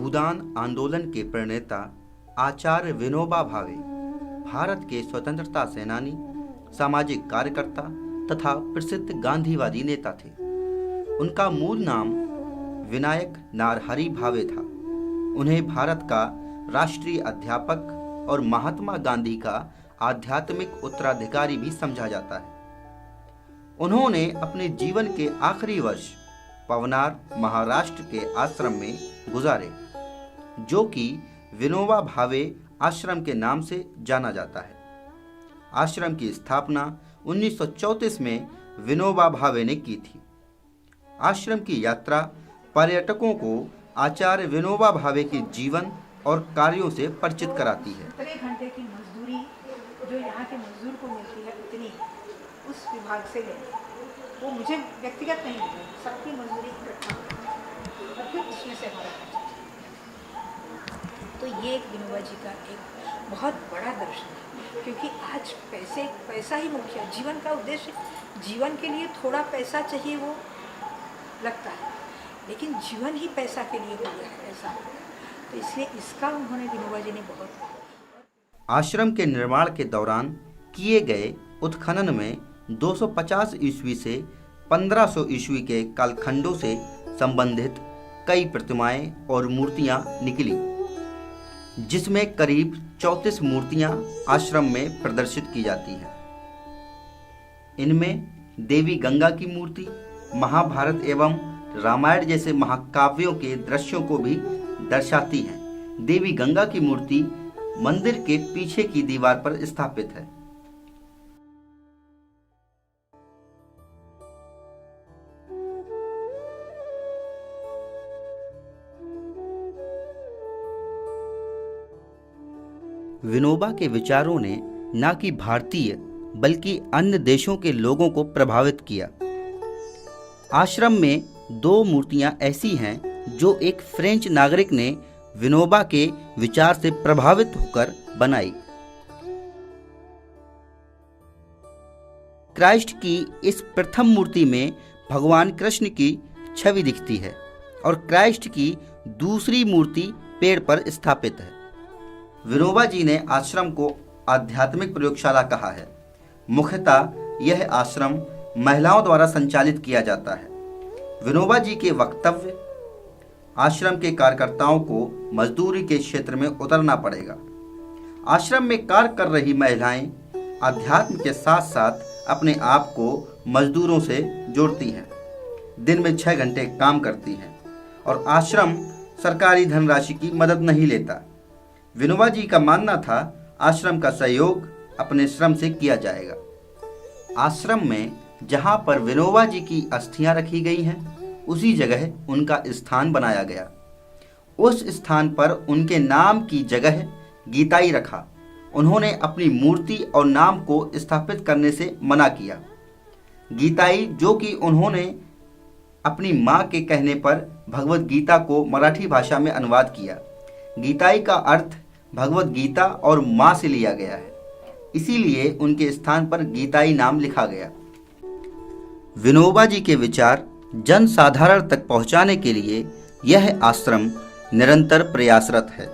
भूदान आंदोलन के प्रणेता आचार्य विनोबा भावे भारत के स्वतंत्रता सेनानी, सामाजिक कार्यकर्ता तथा प्रसिद्ध गांधीवादी नेता थे। उनका मूल नाम विनायक नारहरि भावे था। उन्हें भारत का राष्ट्रीय अध्यापक और महात्मा गांधी का आध्यात्मिक उत्तराधिकारी भी समझा जाता है। उन्होंने अपने जीवन के आखिरी वर्ष पवनार, महाराष्ट्र के आश्रम में गुजारे, जो कि विनोबा भावे आश्रम के नाम से जाना जाता है। आश्रम की स्थापना 1934 में विनोबा भावे ने की थी। आश्रम की यात्रा पर्यटकों को आचार्य विनोबा भावे के जीवन और कार्यों से परिचित कराती है। 17 घंटे की मजदूरी जो यहाँ के मजदूर को मिलती है, उतनी उस विभाग से लेंगे। वो मुझे व्यक्तिगत नहीं मिले, सबकी मजदूरी इकट्ठा और फिर उसमें से हमारा खर्चा। तो ये एक विनोबा जी का एक बहुत बड़ा दर्शन है, क्योंकि आज पैसा ही मुख्य है। जीवन का उद्देश्य, जीवन के लिए थोड़ा पैसा चाहिए, वो लगता है, लेकिन जीवन ही पैसा के लिए हो गया है ऐसा। तो इसलिए इसका उन्होंने विनोबा जी ने बहुत। आश्रम के निर्माण के दौरान किए गए उत्खनन में 250 ईस्वी से 1500 ईस्वी के कालखंडों से संबंधित कई प्रतिमाएं और मूर्तियां निकली, जिसमें करीब 34 मूर्तियां आश्रम में प्रदर्शित की जाती हैं। इनमें देवी गंगा की मूर्ति महाभारत एवं रामायण जैसे महाकाव्यों के दृश्यों को भी दर्शाती हैं। देवी गंगा की मूर्ति मंदिर के पीछे की दीवार पर स्थापित है। विनोबा के विचारों ने न कि भारतीय बल्कि अन्य देशों के लोगों को प्रभावित किया। आश्रम में 2 मूर्तियां ऐसी हैं जो एक फ्रेंच नागरिक ने विनोबा के विचार से प्रभावित होकर बनाई। क्राइस्ट की इस प्रथम मूर्ति में भगवान कृष्ण की छवि दिखती है और क्राइस्ट की दूसरी मूर्ति पेड़ पर स्थापित है। विनोबा जी ने आश्रम को आध्यात्मिक प्रयोगशाला कहा है। मुख्यतः यह आश्रम महिलाओं द्वारा संचालित किया जाता है। विनोबा जी के वक्तव्य, आश्रम के कार्यकर्ताओं को मजदूरी के क्षेत्र में उतरना पड़ेगा। आश्रम में कार्य कर रही महिलाएं अध्यात्म के साथ साथ अपने आप को मजदूरों से जोड़ती हैं, दिन में 6 घंटे काम करती हैं और आश्रम सरकारी धनराशि की मदद नहीं लेता। विनोबा जी का मानना था आश्रम का सहयोग अपने श्रम से किया जाएगा। आश्रम में जहां पर विनोबा जी की अस्थियां रखी गई हैं, उसी जगह उनका स्थान बनाया गया। उस स्थान पर उनके नाम की जगह गीताई रखा। उन्होंने अपनी मूर्ति और नाम को स्थापित करने से मना किया। गीताई, जो कि उन्होंने अपनी माँ के कहने पर भगवत गीता को मराठी भाषा में अनुवाद किया। गीताई का अर्थ भगवत गीता और माँ से लिया गया है, इसीलिए उनके स्थान पर गीताई नाम लिखा गया। विनोबा जी के विचार जन साधारण तक पहुंचाने के लिए यह आश्रम निरंतर प्रयासरत है।